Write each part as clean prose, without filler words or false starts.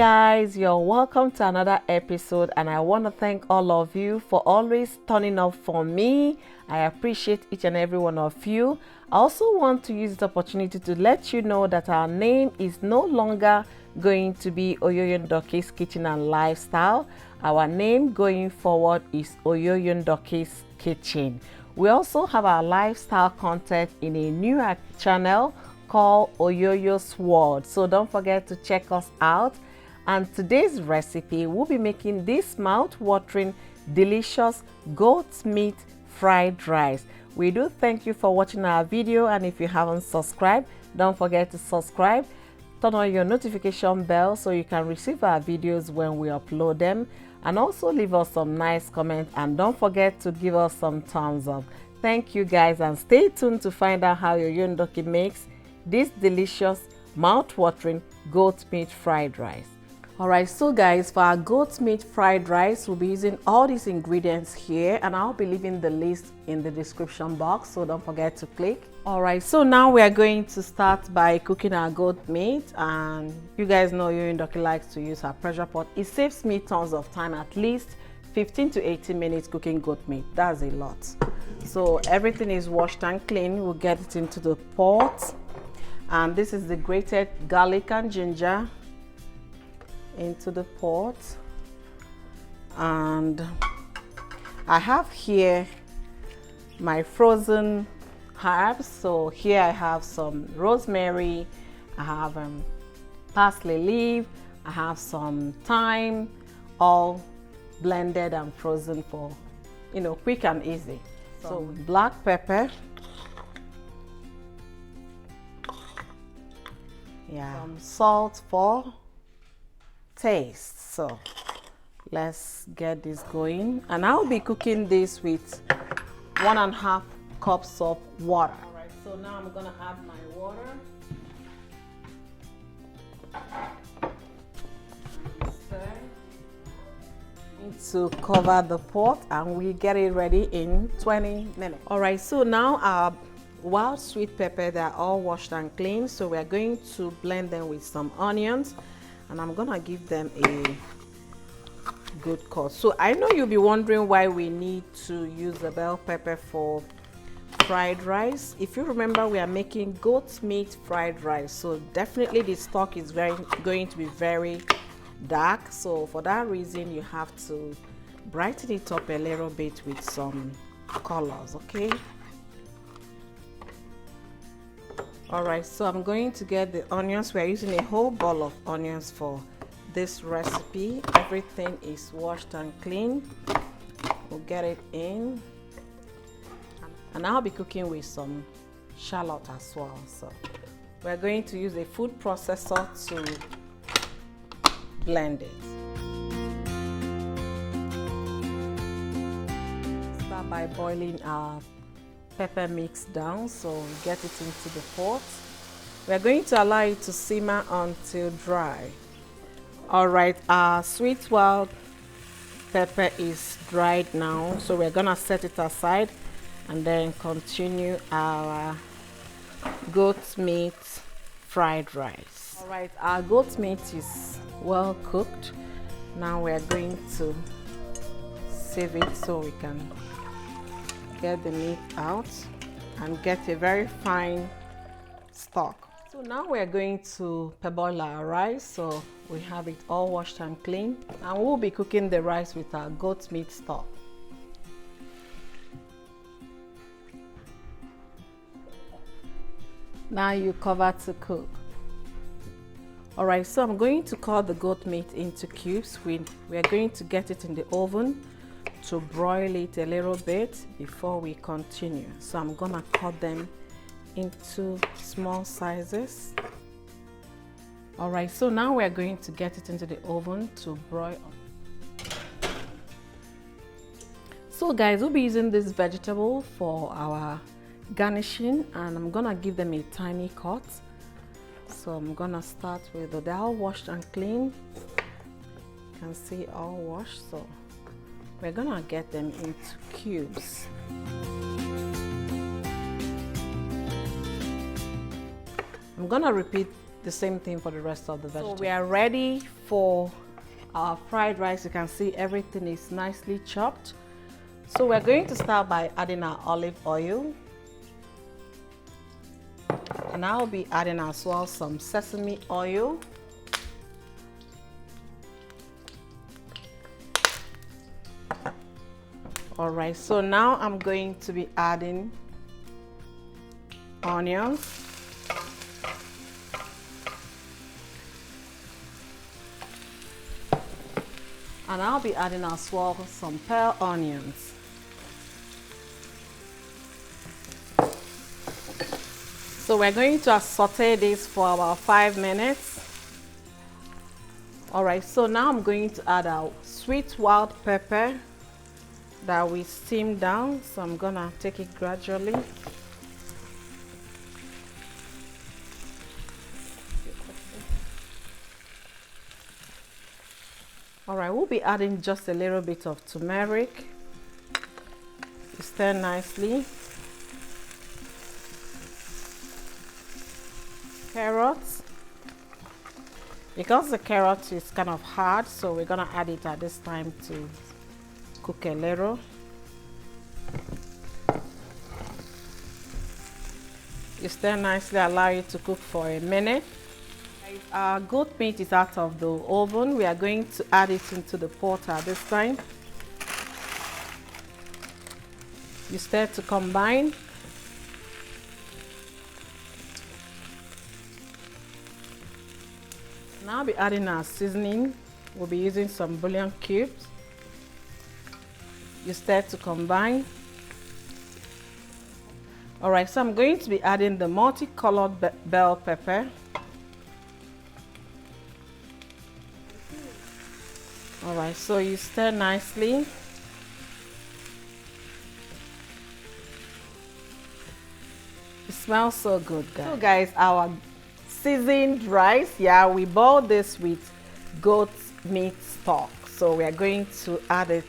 guys, you're welcome to another episode, and I want to thank all of you for always turning up for me. I appreciate each and every one of you. I also want to use this opportunity to let you know that our name is no longer going to be Oyoyondoke's Kitchen and Lifestyle. Our name going forward is Oyoyondoke's Kitchen. We also have our lifestyle content in a new channel called Oyoyo's World, so don't forget to check us out. And today's recipe, we'll be making this mouth-watering, delicious goat meat fried rice. We do thank you for watching our video, and if you haven't subscribed, don't forget to subscribe. Turn on your notification bell so you can receive our videos when we upload them, and also leave us some nice comments, and don't forget to give us some thumbs up. Thank you guys, and stay tuned to find out how Oyoyondoke makes this delicious mouth-watering goat meat fried rice. Alright, so guys, for our goat meat fried rice, we'll be using all these ingredients here, and I'll be leaving the list in the description box, so don't forget to click. Alright, so now we are going to start by cooking our goat meat, and you guys know Oyoyondoke likes to use her pressure pot. It saves me tons of time, at least 15 to 18 minutes cooking goat meat. That's a lot. So everything is washed and clean. We'll get it into the pot, and this is the grated garlic and ginger into the pot. And I have here my frozen herbs. So here I have some rosemary, I have parsley leaf, I have some thyme, all blended and frozen for, you know, quick and easy. So black pepper, some salt for taste. So let's get this going, and I'll be cooking this with 1.5 cups of water. All right, so now I'm gonna add my water. To cover the pot, and we get it ready in 20 minutes. All right, so now our wild sweet pepper, they're all washed and clean, so we're going to blend them with some onions, and I'm gonna give them a good cut. So I know you'll be wondering why we need to use the bell pepper for fried rice. If you remember, we are making goat meat fried rice, so definitely the stock is going to be very dark, so for that reason you have to brighten it up a little bit with some colors. Okay, all right, so I'm going to get the onions. We're using a whole bowl of onions for this recipe. Everything is washed and clean. We'll get it in, and I'll be cooking with some shallot as well. So we're going to use a food processor to blend it. Start by boiling our pepper mix down, so we get it into the pot. We're going to allow it to simmer until dry. All right, our sweet wild pepper is dried now, so we're gonna set it aside and then continue our goat meat fried rice. All right, our goat meat is well cooked. Now we're going to sieve it so we can get the meat out and get a very fine stock. So now we're going to parboil our rice, so we have it all washed and clean, and we'll be cooking the rice with our goat meat stock. Now you cover to cook. All right, so I'm going to cut the goat meat into cubes. We are going to get it in the oven to broil it a little bit before we continue. So I'm gonna cut them into small sizes. All right, so now we're going to get it into the oven to broil. So guys, we'll be using this vegetable for our garnishing, and I'm gonna give them a tiny cut. So I'm gonna start with they're all washed and clean. You can see all washed, so we're gonna get them into cubes. I'm gonna repeat the same thing for the rest of the vegetables. So we are ready for our fried rice. You can see everything is nicely chopped. So we're going to start by adding our olive oil. And I'll be adding as well some sesame oil. Alright, so now I'm going to be adding onions. And I'll be adding as well some pearl onions. So we're going to saute this for about 5 minutes. Alright, so now I'm going to add our sweet wild pepper that we steamed down. So I'm gonna take it gradually. Alright, we'll be adding just a little bit of turmeric. Stir nicely. Carrots. Because the carrot is kind of hard, so we're gonna add it at this time to cook a little. You stir nicely, allow it to cook for a minute. Our goat meat is out of the oven. We are going to add it into the pot at this time. You stir to combine. Now I'll be adding our seasoning. We'll be using some bouillon cubes. You stir to combine. Alright, so I'm going to be adding the multicolored bell pepper. Alright, so you stir nicely. It smells so good, guys. So guys, our seasoned rice, yeah, we boiled this with goat meat stock. So we are going to add it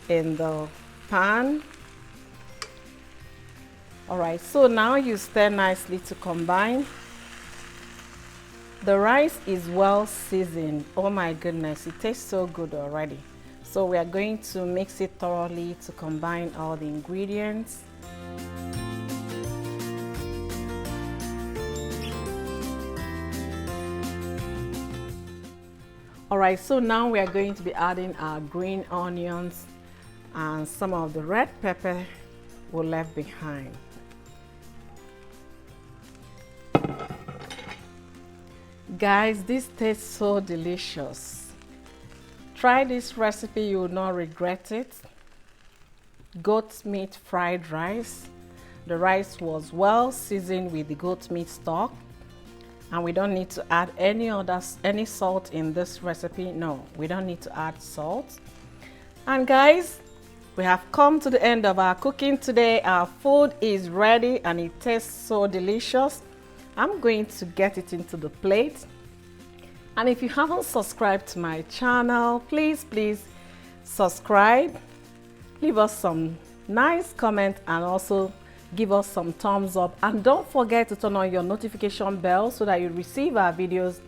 in the pan. Alright, so now you stir nicely to combine. The rice is well seasoned. Oh my goodness, it tastes so good already. So we are going to mix it thoroughly to combine all the ingredients. Alright, so now we are going to be adding our green onions and some of the red pepper we left behind. Guys, this tastes so delicious. Try this recipe, you will not regret it. Goat meat fried rice. The rice was well seasoned with the goat meat stock, and we don't need to add any salt in this recipe. No, we don't need to add salt. And guys, we have come to the end of our cooking today. Our food is ready and it tastes so delicious. I'm going to get it into the plate. And if you haven't subscribed to my channel, please subscribe. Leave us some nice comment and also give us some thumbs up. And don't forget to turn on your notification bell so that you receive our videos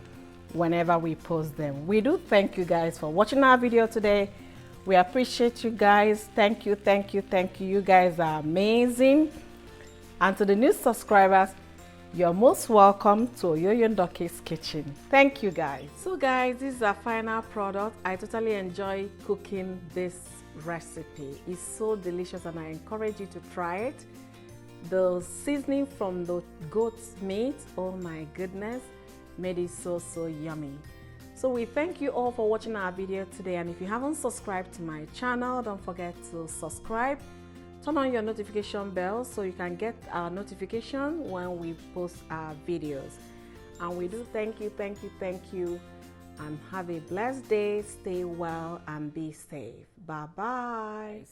whenever we post them. We do thank you guys for watching our video today. We appreciate you guys. Thank you, thank you, thank you. You guys are amazing. And to the new subscribers, you're most welcome to Oyoyo Ndoke's kitchen. Thank you guys. So guys, this is our final product. I totally enjoy cooking this recipe. It's so delicious and I encourage you to try it. The seasoning from the goat's meat, oh my goodness, made it so yummy. So we thank you all for watching our video today, and if you haven't subscribed to my channel, don't forget to subscribe. Turn on your notification bell so you can get our notification when we post our videos. And we do thank you, and have a blessed day. Stay well and be safe. Bye bye.